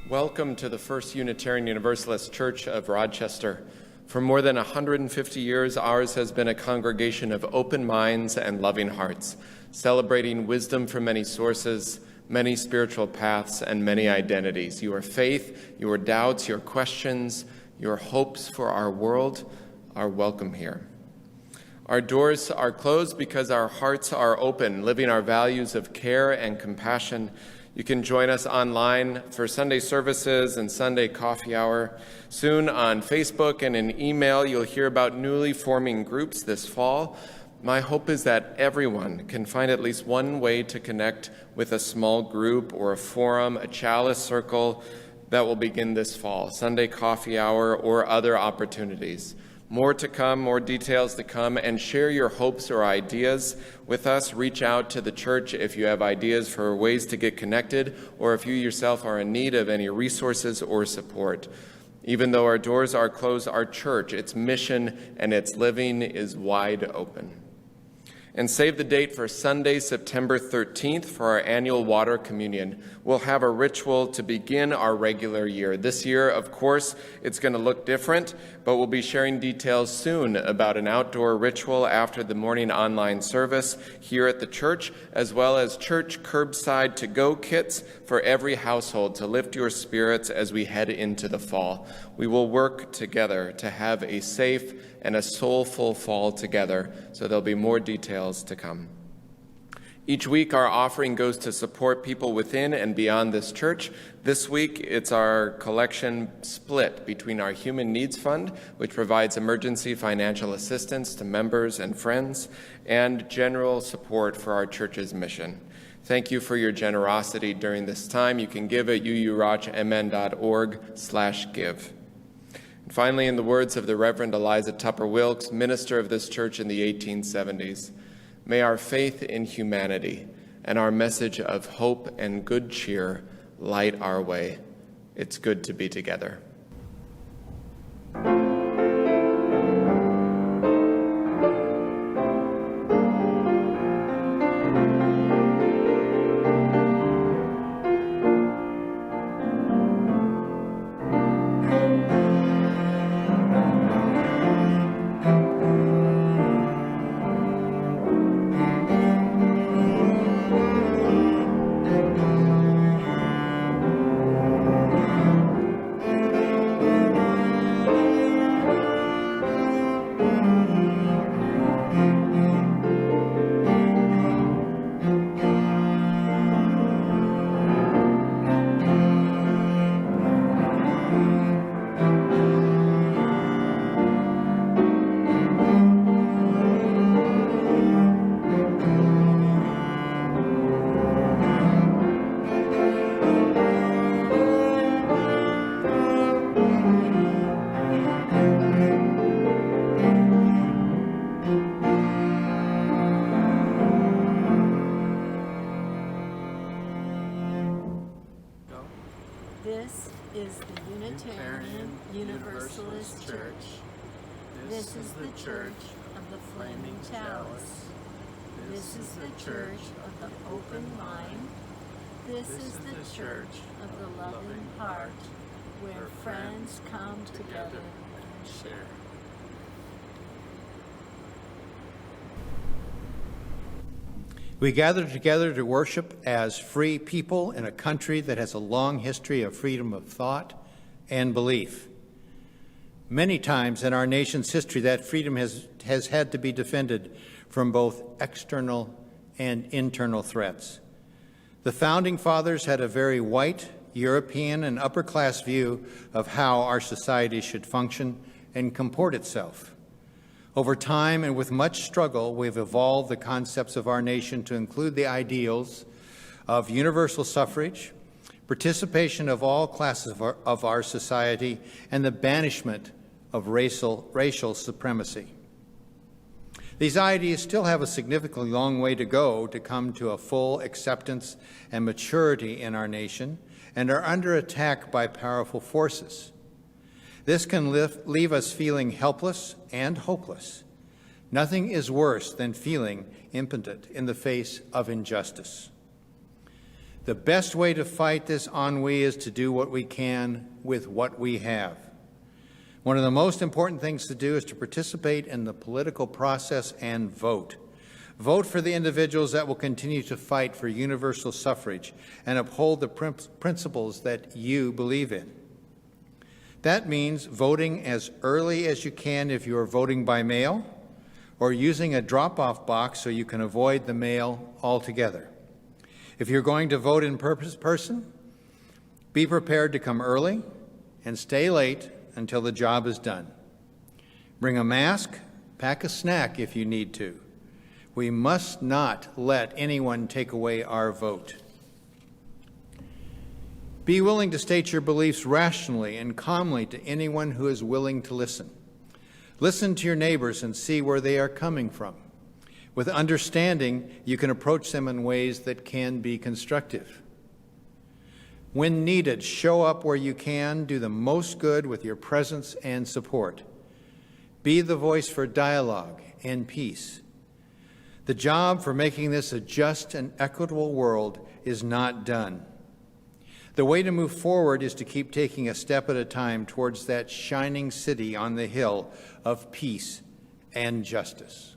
Welcome to the First Unitarian Universalist Church of Rochester. For more than 150 years, ours has been a congregation of open minds and loving hearts, celebrating wisdom from many sources, many spiritual paths, and many identities. Your faith, your doubts, your questions, your hopes for our world are welcome here. Our doors are closed because our hearts are open, living our values of care and compassion. You can join us online for Sunday services and Sunday coffee hour. Soon on Facebook and in email, you'll hear about newly forming groups this fall. My hope is that everyone can find at least one way to connect with a small group or a forum, a chalice circle that will begin this fall, Sunday coffee hour or other opportunities. More to come, more details to come, and share your hopes or ideas with us. Reach out to the church if you have ideas for ways to get connected, or if you yourself are in need of any resources or support. Even though our doors are closed, our church, its mission, and its living is wide open. And save the date for Sunday, September 13th for our annual water communion. We'll have a ritual to begin our regular year. This year, of course, it's going to look different, but we'll be sharing details soon about an outdoor ritual after the morning online service here at the church, as well as church curbside to-go kits for every household to lift your spirits as we head into the fall. We will work together to have a safe and a soulful fall together, so there'll be more details to come. Each week, our offering goes to support people within and beyond this church. This week, it's our collection split between our Human Needs Fund, which provides emergency financial assistance to members and friends, and general support for our church's mission. Thank you for your generosity during this time. You can give at uurochmn.org/give. And finally, in the words of the Reverend Eliza Tupper Wilkes, minister of this church in the 1870s, may our faith in humanity and our message of hope and good cheer light our way. It's good to be together. This is the Unitarian Universalist Church. This is the Church of the Flaming Chalice. This is the Church of the Open Mind. This is the Church of the Loving Heart, where friends come together and share. We gather together to worship as free people in a country that has a long history of freedom of thought and belief. Many times in our nation's history, that freedom has had to be defended from both external and internal threats. The Founding Fathers had a very white, European, and upper-class view of how our society should function and comport itself. Over time and with much struggle, we've evolved the concepts of our nation to include the ideals of universal suffrage, participation of all classes of our society, and the banishment of racial supremacy. These ideas still have a significantly long way to go to come to a full acceptance and maturity in our nation, and are under attack by powerful forces. This can leave us feeling helpless and hopeless. Nothing is worse than feeling impotent in the face of injustice. The best way to fight this ennui is to do what we can with what we have. One of the most important things to do is to participate in the political process and vote. Vote for the individuals that will continue to fight for universal suffrage and uphold the principles that you believe in. That means voting as early as you can if you are voting by mail, or using a drop-off box so you can avoid the mail altogether. If you're going to vote in person, be prepared to come early and stay late until the job is done. Bring a mask, pack a snack if you need to. We must not let anyone take away our vote. Be willing to state your beliefs rationally and calmly to anyone who is willing to listen. Listen to your neighbors and see where they are coming from. With understanding, you can approach them in ways that can be constructive. When needed, show up where you can, do the most good with your presence and support. Be the voice for dialogue and peace. The job for making this a just and equitable world is not done. The way to move forward is to keep taking a step at a time towards that shining city on the hill of peace and justice.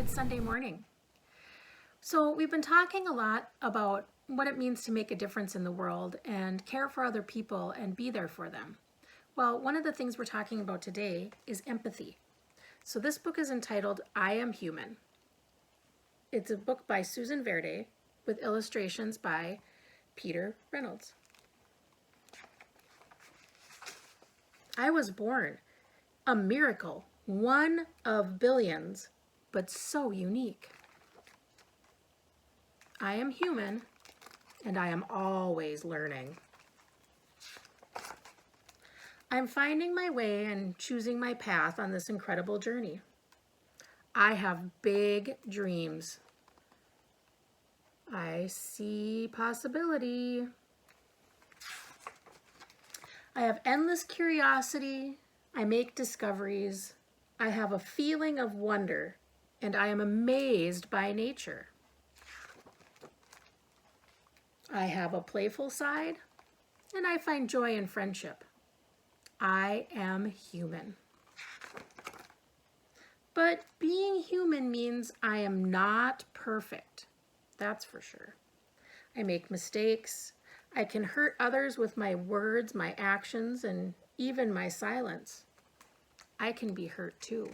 Sunday morning. So we've been talking a lot about what it means to make a difference in the world and care for other people and be there for them. Well, one of the things we're talking about today is empathy. So this book is entitled I Am Human. It's a book by Susan Verde with illustrations by Peter Reynolds. I was born, a miracle, one of billions, but so unique. I am human, and I am always learning. I'm finding my way and choosing my path on this incredible journey. I have big dreams. I see possibility. I have endless curiosity. I make discoveries. I have a feeling of wonder, and I am amazed by nature. I have a playful side, and I find joy in friendship. I am human. But being human means I am not perfect. That's for sure. I make mistakes. I can hurt others with my words, my actions, and even my silence. I can be hurt too.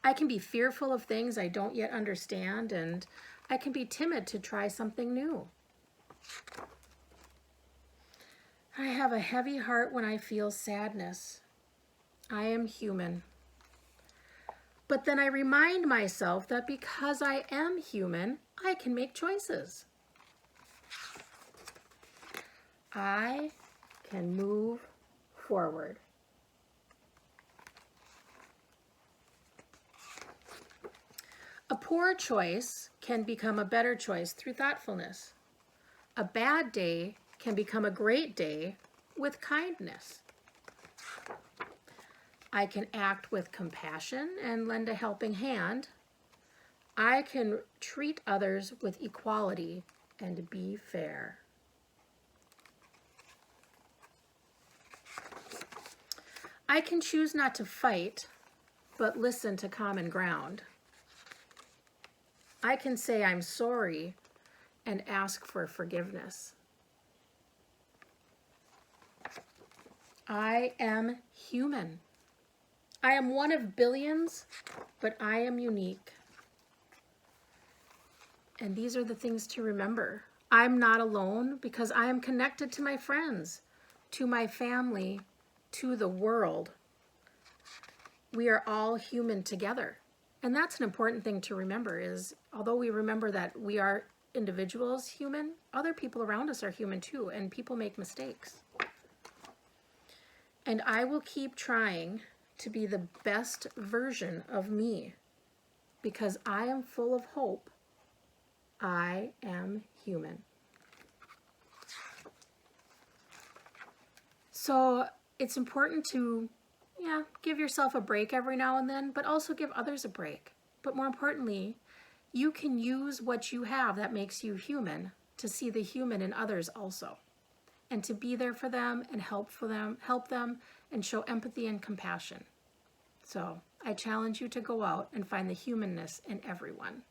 I can be fearful of things I don't yet understand, and I can be timid to try something new. I have a heavy heart when I feel sadness. I am human. But then I remind myself that because I am human, I can make choices. I can move forward. A poor choice can become a better choice through thoughtfulness. A bad day can become a great day with kindness. I can act with compassion and lend a helping hand. I can treat others with equality and be fair. I can choose not to fight, but listen to common ground. I can say I'm sorry and ask for forgiveness. I am human. I am one of billions, but I am unique. And these are the things to remember. I'm not alone because I am connected to my friends, to my family, to the world. We are all human together. And that's an important thing to remember is, although we remember that we are individuals human, other people around us are human too, and people make mistakes. And I will keep trying to be the best version of me because I am full of hope. I am human. So it's important to give yourself a break every now and then, but also give others a break. But more importantly, you can use what you have that makes you human to see the human in others also, and to be there for them and help them and show empathy and compassion. So I challenge you to go out and find the humanness in everyone.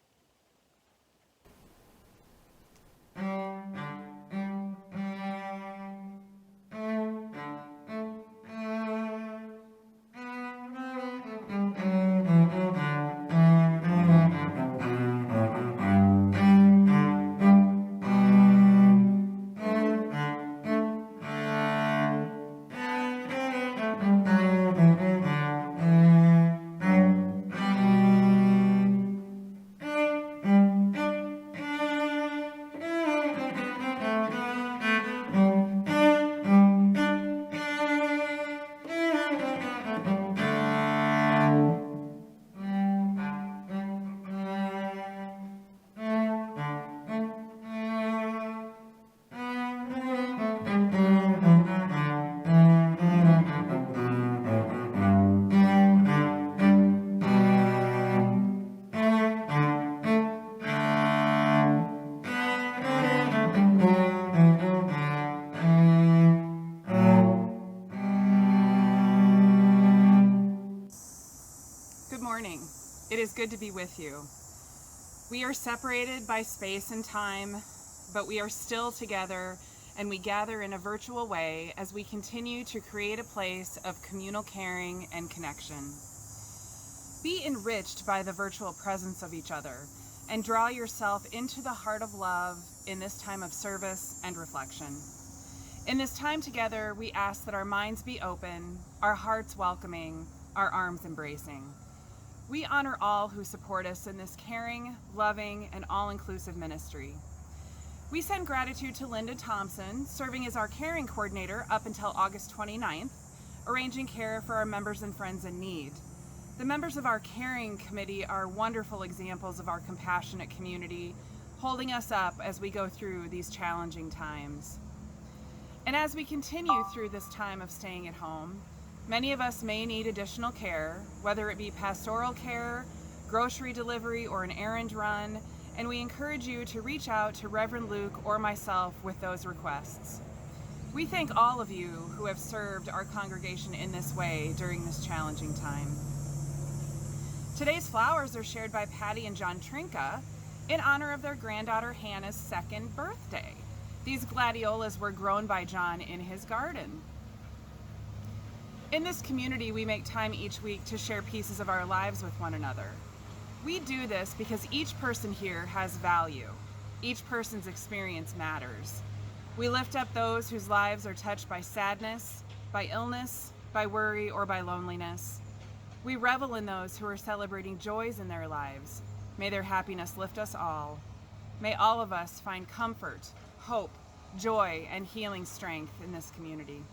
Good morning. It is good to be with you. We are separated by space and time, but we are still together, and we gather in a virtual way as we continue to create a place of communal caring and connection. Be enriched by the virtual presence of each other, and draw yourself into the heart of love in this time of service and reflection. In this time together, we ask that our minds be open, our hearts welcoming, our arms embracing. We honor all who support us in this caring, loving, and all-inclusive ministry. We send gratitude to Linda Thompson, serving as our caring coordinator up until August 29th, arranging care for our members and friends in need. The members of our caring committee are wonderful examples of our compassionate community, holding us up as we go through these challenging times. And as we continue through this time of staying at home, many of us may need additional care, whether it be pastoral care, grocery delivery, or an errand run, and we encourage you to reach out to Reverend Luke or myself with those requests. We thank all of you who have served our congregation in this way during this challenging time. Today's flowers are shared by Patty and John Trinka in honor of their granddaughter Hannah's 2nd birthday. These gladiolas were grown by John in his garden. In this community, we make time each week to share pieces of our lives with one another. We do this because each person here has value. Each person's experience matters. We lift up those whose lives are touched by sadness, by illness, by worry, or by loneliness. We revel in those who are celebrating joys in their lives. May their happiness lift us all. May all of us find comfort, hope, joy, and healing strength in this community.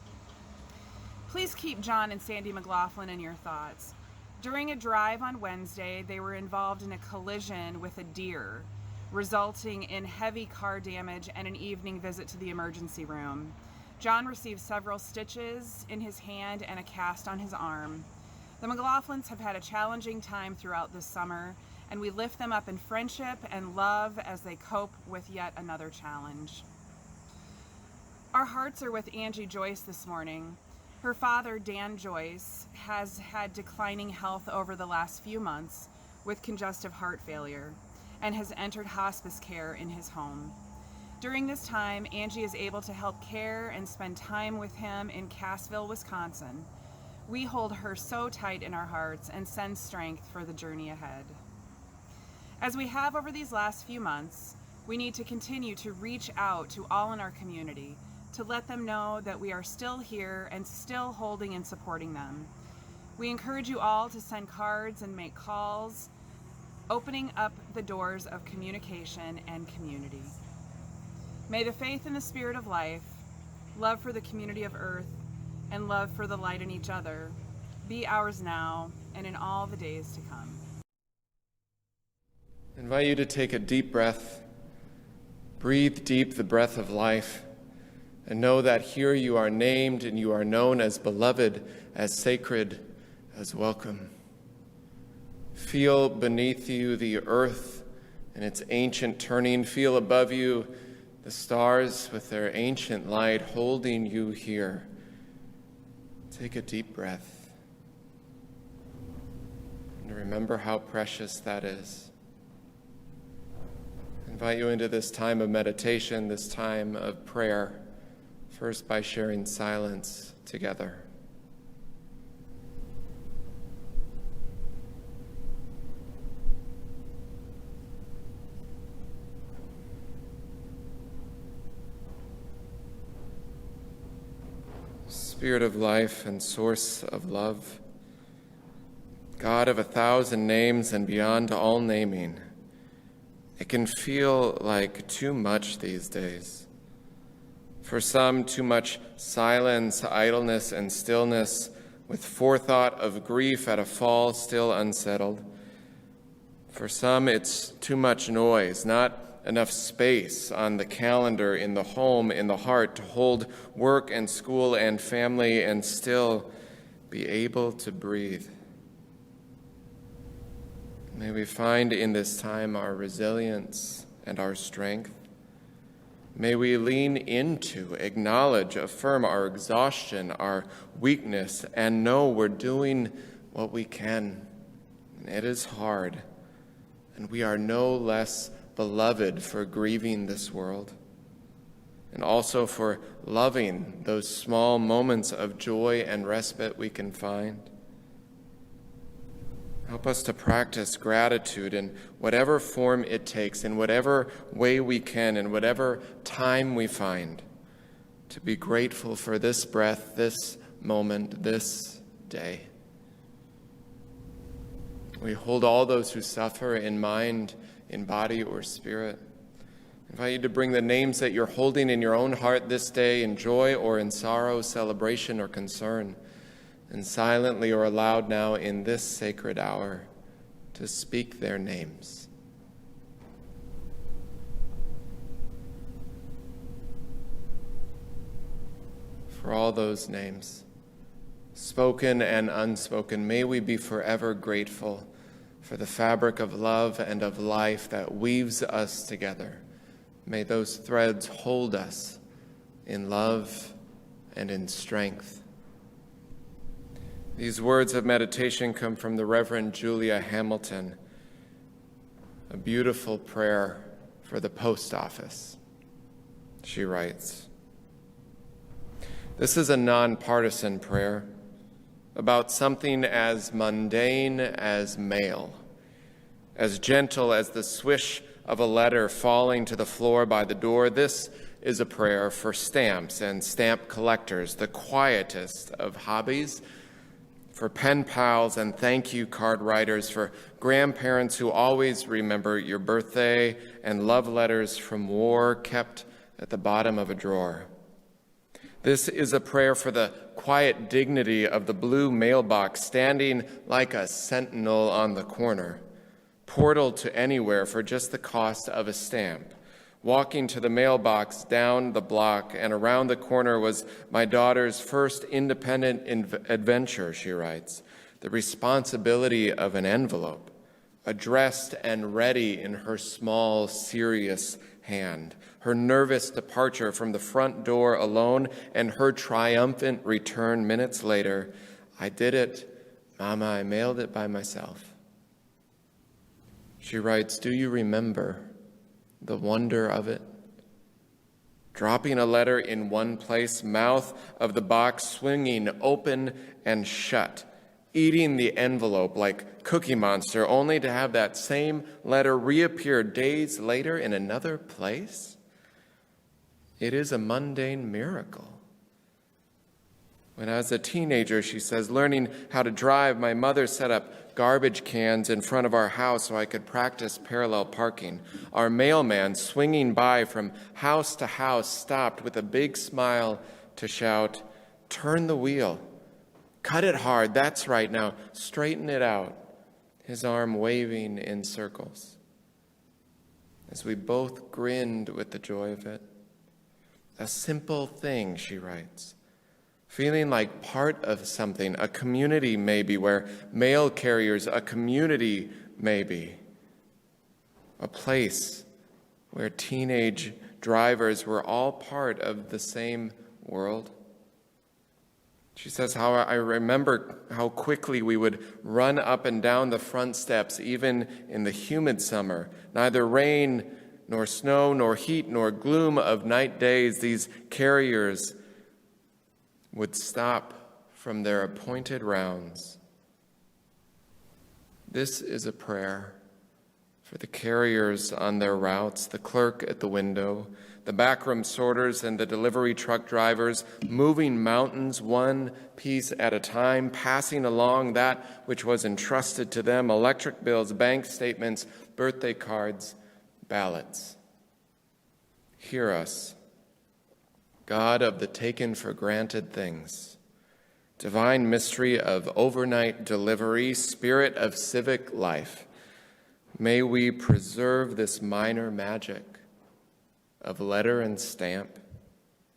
Please keep John and Sandy McLaughlin in your thoughts. During a drive on Wednesday, they were involved in a collision with a deer, resulting in heavy car damage and an evening visit to the emergency room. John received several stitches in his hand and a cast on his arm. The McLaughlins have had a challenging time throughout this summer, and we lift them up in friendship and love as they cope with yet another challenge. Our hearts are with Angie Joyce this morning. Her father, Dan Joyce, has had declining health over the last few months with congestive heart failure and has entered hospice care in his home. During this time, Angie is able to help care and spend time with him in Cassville, Wisconsin. We hold her so tight in our hearts and send strength for the journey ahead. As we have over these last few months, we need to continue to reach out to all in our community to let them know that we are still here and still holding and supporting them. We encourage you all to send cards and make calls, opening up the doors of communication and community. May the faith in the spirit of life, love for the community of earth, and love for the light in each other be ours now and in all the days to come. I invite you to take a deep breath, breathe deep the breath of life, and know that here you are named and you are known as beloved, as sacred, as welcome. Feel beneath you the earth and its ancient turning. Feel above you the stars with their ancient light holding you here. Take a deep breath and remember how precious that is. I invite you into this time of meditation, this time of prayer, first by sharing silence together. Spirit of life and source of love, God of 1,000 names and beyond all naming, it can feel like too much these days. For some, too much silence, idleness, and stillness, with forethought of grief at a fall still unsettled. For some, it's too much noise, not enough space on the calendar, in the home, in the heart, to hold work and school and family and still be able to breathe. May we find in this time our resilience and our strength. May we lean into, acknowledge, affirm our exhaustion, our weakness, and know we're doing what we can. It is hard, and we are no less beloved for grieving this world, and also for loving those small moments of joy and respite we can find. Help us to practice gratitude in whatever form it takes, in whatever way we can, in whatever time we find, to be grateful for this breath, this moment, this day. We hold all those who suffer in mind, in body, or spirit. I invite you to bring the names that you're holding in your own heart this day in joy or in sorrow, celebration or concern, and silently or aloud now in this sacred hour to speak their names. For all those names, spoken and unspoken, may we be forever grateful for the fabric of love and of life that weaves us together. May those threads hold us in love and in strength. These words of meditation come from the Reverend Julia Hamilton, a beautiful prayer for the post office. She writes, "This is a nonpartisan prayer about something as mundane as mail, as gentle as the swish of a letter falling to the floor by the door. This is a prayer for stamps and stamp collectors, the quietest of hobbies, for pen pals and thank you card writers, for grandparents who always remember your birthday, and love letters from war kept at the bottom of a drawer. This is a prayer for the quiet dignity of the blue mailbox standing like a sentinel on the corner, portal to anywhere for just the cost of a stamp. Walking to the mailbox down the block and around the corner was my daughter's first independent adventure," she writes. "The responsibility of an envelope, addressed and ready in her small, serious hand, her nervous departure from the front door alone, and her triumphant return minutes later. I did it, Mama, I mailed it by myself." She writes, "Do you remember the wonder of it? Dropping a letter in one place, mouth of the box swinging open and shut, eating the envelope like Cookie Monster, only to have that same letter reappear days later in another place? It is a mundane miracle. When I was a teenager," she says, "learning how to drive, my mother set up garbage cans in front of our house so I could practice parallel parking. Our mailman, swinging by from house to house, stopped with a big smile to shout, 'Turn the wheel. Cut it hard. That's right. Now straighten it out.' His arm waving in circles. As we both grinned with the joy of it. A simple thing," she writes. Feeling like part of something, a community maybe, where mail carriers, a community maybe, a place where teenage drivers were all part of the same world. She says, "How I remember how quickly we would run up and down the front steps, even in the humid summer. Neither rain nor snow nor heat nor gloom of night days, these carriers would stop from their appointed rounds." This is a prayer for the carriers on their routes, the clerk at the window, the backroom sorters and the delivery truck drivers, moving mountains one piece at a time, passing along that which was entrusted to them, electric bills, bank statements, birthday cards, ballots. Hear us, God of the taken for granted things, divine mystery of overnight delivery, spirit of civic life. May we preserve this minor magic of letter and stamp,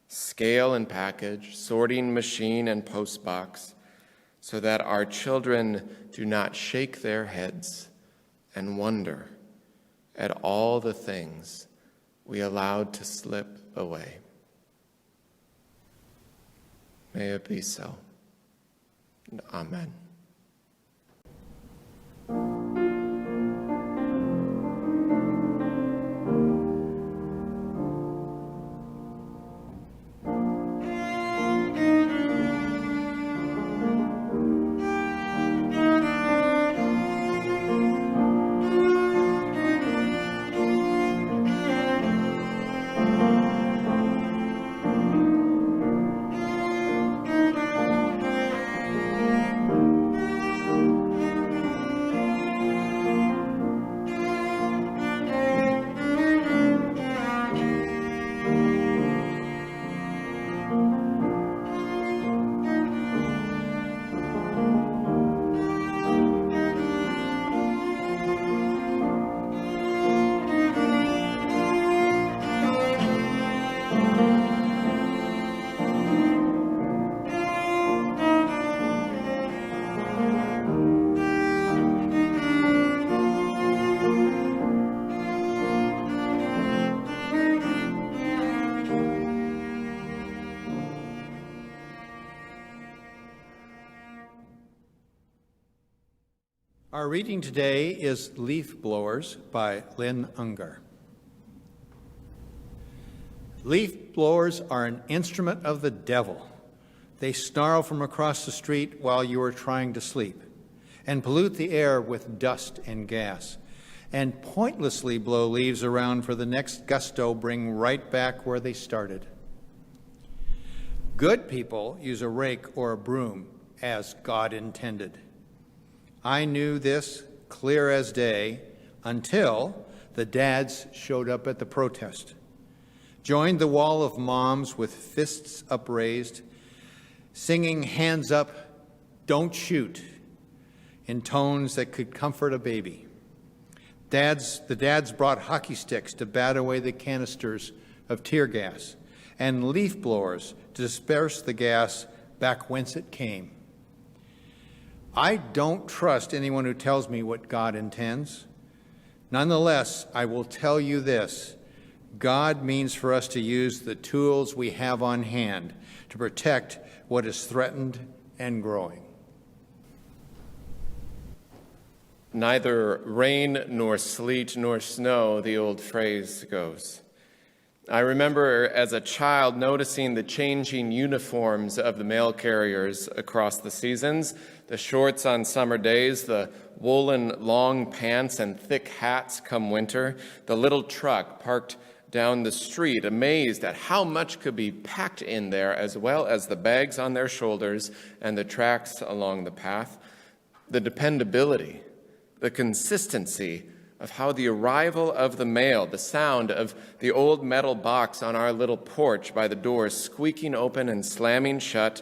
scale and package, sorting machine and postbox, so that our children do not shake their heads and wonder at all the things we allowed to slip away. May it be so. Amen. Our reading today is Leaf Blowers by Lynn Ungar. Leaf blowers are an instrument of the devil. They snarl from across the street while you are trying to sleep and pollute the air with dust and gas and pointlessly blow leaves around for the next gusto bring right back where they started. Good people use a rake or a broom as God intended. I knew this clear as day until the dads showed up at the protest, joined the wall of moms with fists upraised, singing hands up, don't shoot, in tones that could comfort a baby. The dads brought hockey sticks to bat away the canisters of tear gas and leaf blowers to disperse the gas back whence it came. I don't trust anyone who tells me what God intends. Nonetheless, I will tell you this. God means for us to use the tools we have on hand to protect what is threatened and growing. Neither rain nor sleet nor snow, the old phrase goes. I remember as a child noticing the changing uniforms of the mail carriers across the seasons, the shorts on summer days, the woolen long pants and thick hats come winter, the little truck parked down the street, amazed at how much could be packed in there, as well as the bags on their shoulders and the tracks along the path. The dependability, the consistency of how the arrival of the mail, the sound of the old metal box on our little porch by the door squeaking open and slamming shut.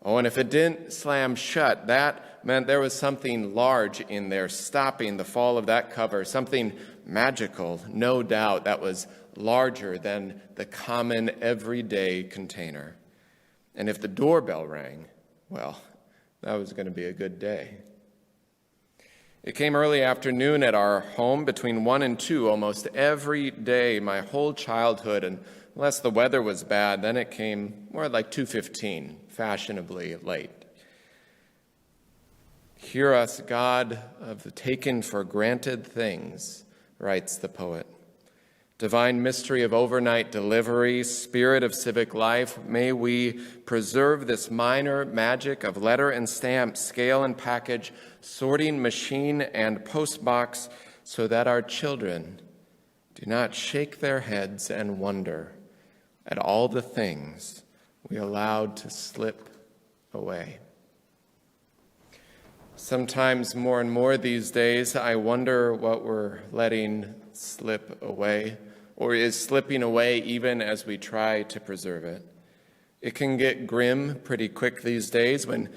Oh, and if it didn't slam shut, that meant there was something large in there stopping the fall of that cover, something magical, no doubt, that was larger than the common everyday container. And if the doorbell rang, well, that was going to be a good day. It came early afternoon at our home between 1 and 2 almost every day, my whole childhood, and unless the weather was bad, then it came more like 2:15, fashionably late. Hear us, God of the taken for granted things, writes the poet. Divine mystery of overnight delivery, spirit of civic life, may we preserve this minor magic of letter and stamp, scale and package, sorting machine and postbox, so that our children do not shake their heads and wonder at all the things we allowed to slip away. Sometimes more and more these days, I wonder what we're letting slip away, or is slipping away even as we try to preserve it. It can get grim pretty quick these days when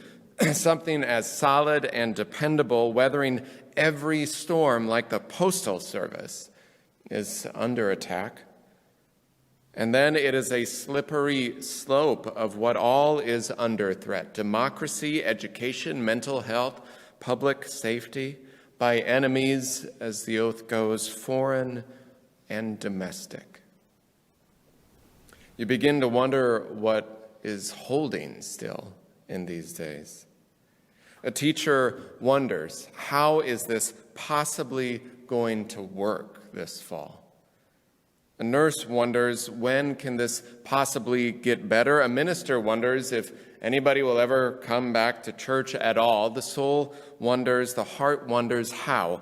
something as solid and dependable, weathering every storm like the Postal Service, is under attack. And then it is a slippery slope of what all is under threat: democracy, education, mental health, public safety, by enemies, as the oath goes, foreign and domestic. You begin to wonder what is holding still in these days. A teacher wonders, how is this possibly going to work this fall? A nurse wonders, when can this possibly get better? A minister wonders if anybody will ever come back to church at all. The soul wonders, the heart wonders how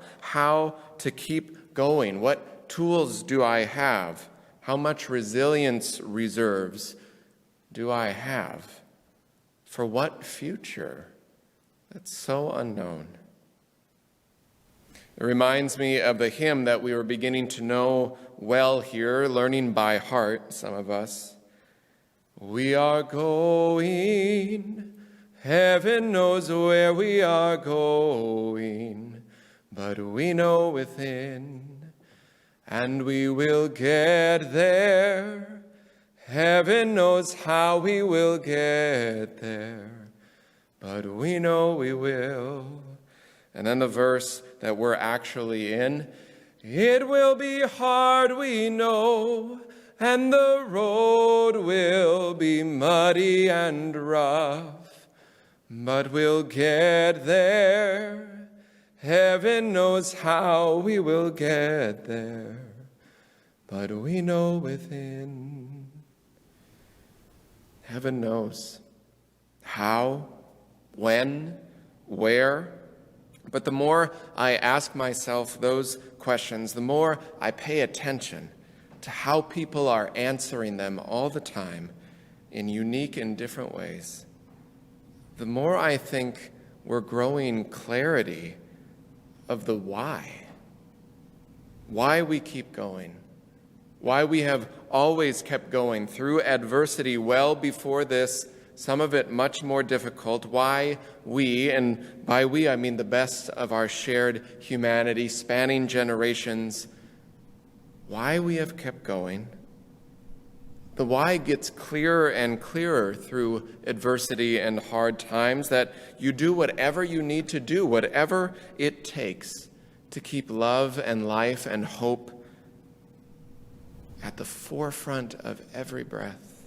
to keep going. What tools do I have? How much resilience reserves do I have? For what future that's so unknown? It reminds me of the hymn that we were beginning to know well here, learning by heart, some of us. We are going, heaven knows where we are going, but we know within, and we will get there. Heaven knows how we will get there, but we know we will. And then the verse that we're actually in, it will be hard, we know, and the road will be muddy and rough, but we'll get there. Heaven knows how we will get there, but we know within. Heaven knows how, when, where. But the more I ask myself those questions, the more I pay attention to how people are answering them all the time in unique and different ways, the more I think we're growing clarity of the why we keep going, why we have always kept going through adversity well before this, some of it much more difficult, why we, and by we I mean the best of our shared humanity spanning generations, why we have kept going. The why gets clearer and clearer through adversity and hard times, that you do whatever you need to do, whatever it takes to keep love and life and hope at the forefront of every breath.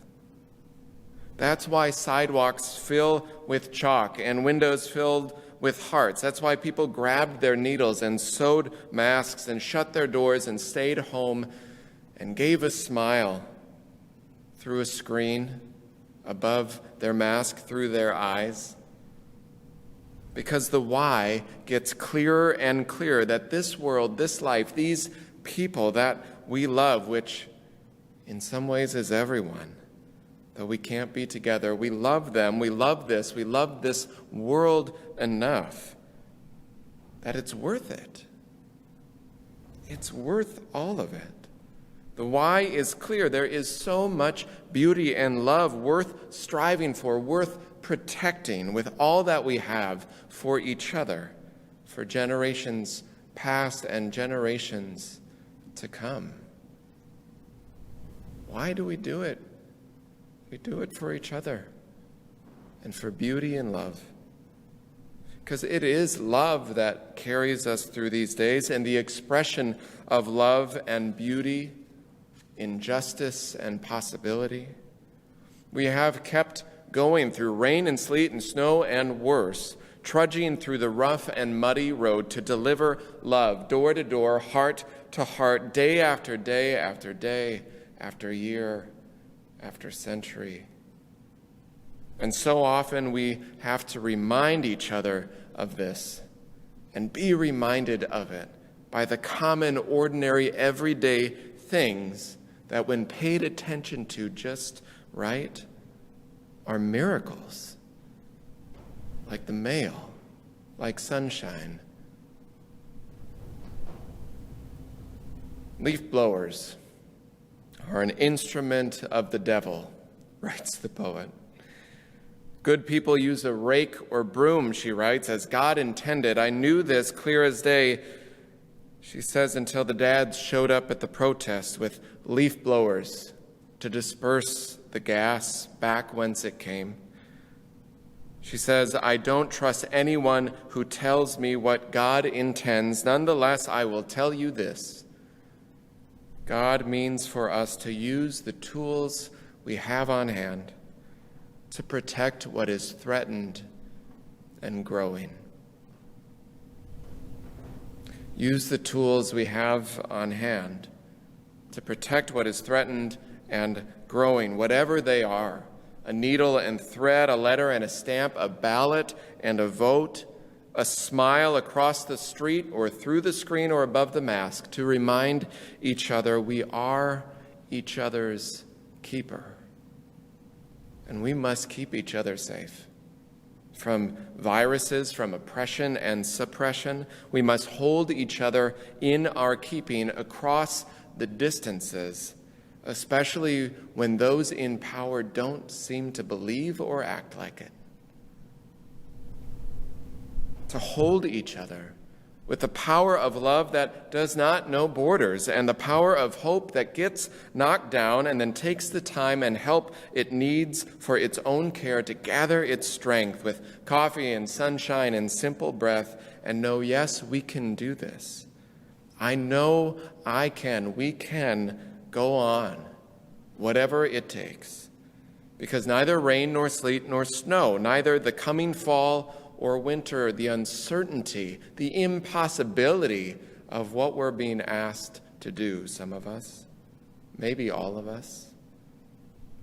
That's why sidewalks fill with chalk and windows filled with hearts. That's why people grabbed their needles and sewed masks and shut their doors and stayed home and gave a smile through a screen above their mask, through their eyes. Because the why gets clearer and clearer, that this world, this life, these people that we love, which in some ways is everyone, though we can't be together, we love them, we love this world enough that it's worth it. It's worth all of it. The why is clear. There is so much beauty and love worth striving for, worth protecting with all that we have for each other, for generations past and generations to come. Why do we do it? We do it for each other and for beauty and love. Because it is love that carries us through these days, and the expression of love and beauty in justice and possibility. We have kept going through rain and sleet and snow and worse, trudging through the rough and muddy road to deliver love, door to door, heart to heart, day after day after day, after year, after century. And so often we have to remind each other of this and be reminded of it by the common, ordinary, everyday things that, when paid attention to just right, are miracles, like the mail, like sunshine. Leaf blowers are an instrument of the devil, writes the poet. Good people use a rake or broom, she writes, as God intended. I knew this clear as day, she says, until the dads showed up at the protest with leaf blowers to disperse the gas back whence it came. She says, I don't trust anyone who tells me what God intends. Nonetheless, I will tell you this. God means for us to use the tools we have on hand to protect what is threatened and growing. Use the tools we have on hand to protect what is threatened and growing, whatever they are. A needle and thread, a letter and a stamp, a ballot and a vote, a smile across the street or through the screen or above the mask, to remind each other we are each other's keeper. And we must keep each other safe from viruses, from oppression and suppression. We must hold each other in our keeping across the distances, especially when those in power don't seem to believe or act like it. To hold each other with the power of love that does not know borders, and the power of hope that gets knocked down and then takes the time and help it needs for its own care to gather its strength with coffee and sunshine and simple breath, and know, yes, we can do this. I know I can. We can go on, whatever it takes. Because neither rain nor sleet nor snow, neither the coming fall or winter, the uncertainty, the impossibility of what we're being asked to do, some of us, maybe all of us.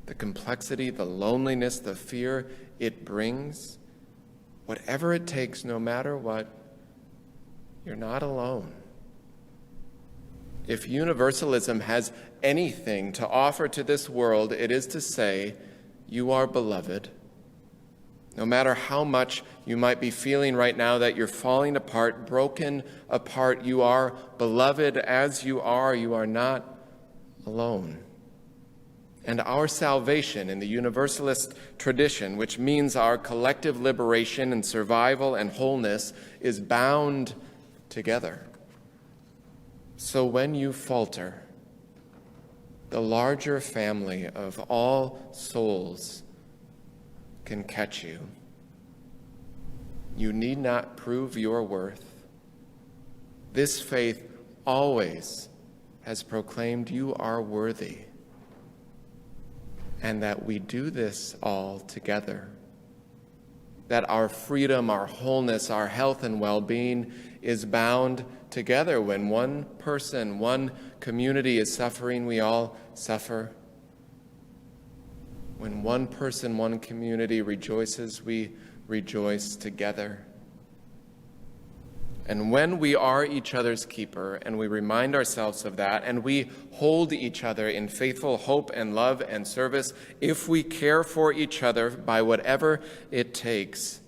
The complexity, the loneliness, the fear it brings, whatever it takes, no matter what, you're not alone. If universalism has anything to offer to this world, it is to say, you are beloved. No matter how much you might be feeling right now that you're falling apart, broken apart, you are beloved as you are not alone. And our salvation in the Universalist tradition, which means our collective liberation and survival and wholeness, is bound together. So when you falter, the larger family of all souls can catch you. You need not prove your worth. This faith always has proclaimed you are worthy, and that we do this all together. That our freedom, our wholeness, our health and well-being is bound together. When one person, one community is suffering, we all suffer. When one person, one community rejoices, we rejoice together. And when we are each other's keeper, and we remind ourselves of that, and we hold each other in faithful hope and love and service, if we care for each other by whatever it takes,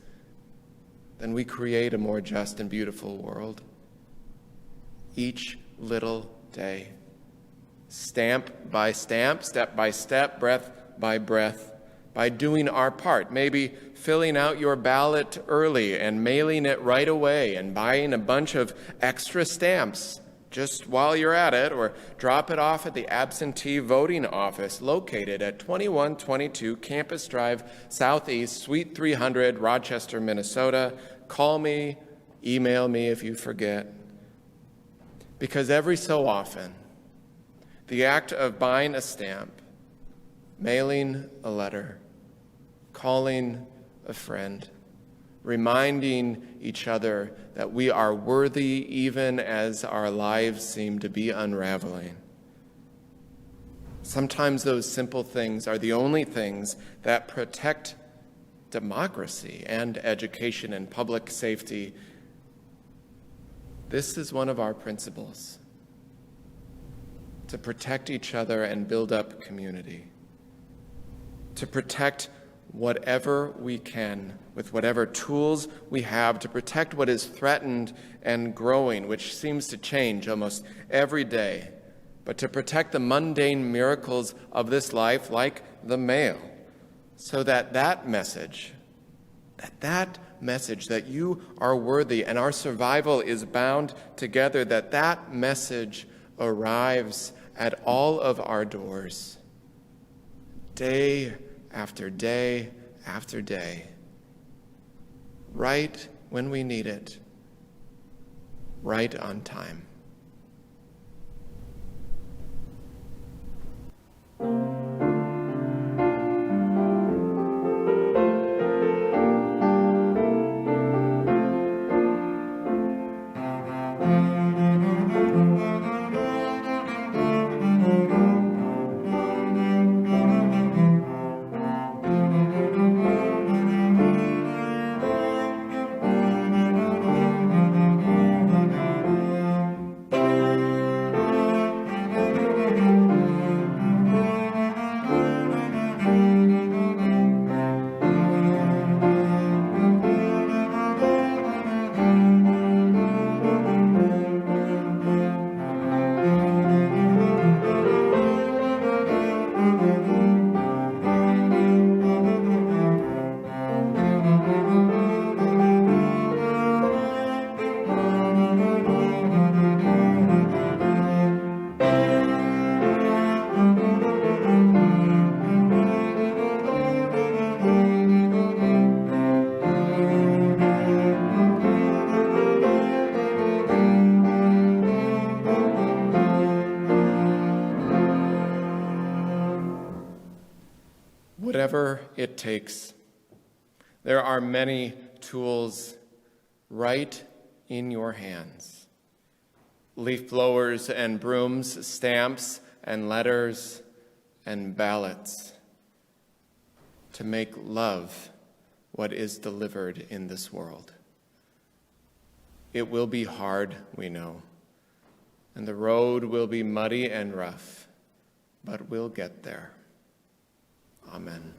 then we create a more just and beautiful world. Each little day, stamp by stamp, step by step, breath by breath, by doing our part, maybe filling out your ballot early and mailing it right away and buying a bunch of extra stamps just while you're at it, or drop it off at the absentee voting office located at 2122 Campus Drive Southeast, Suite 300, Rochester, Minnesota. Call me, email me if you forget. Because every so often, the act of buying a stamp, mailing a letter, calling a friend, reminding each other that we are worthy even as our lives seem to be unraveling. Sometimes those simple things are the only things that protect democracy and education and public safety. This is one of our principles: to protect each other and build up community. To protect whatever we can, with whatever tools we have, to protect what is threatened and growing, which seems to change almost every day, but to protect the mundane miracles of this life, like the mail, so that that message that you are worthy and our survival is bound together, that message arrives at all of our doors, day after day after day, right when we need it, right on time. Whatever it takes. There are many tools right in your hands. Leaf blowers and brooms, stamps and letters and ballots to make love what is delivered in this world. It will be hard, we know, and the road will be muddy and rough, but we'll get there. Amen.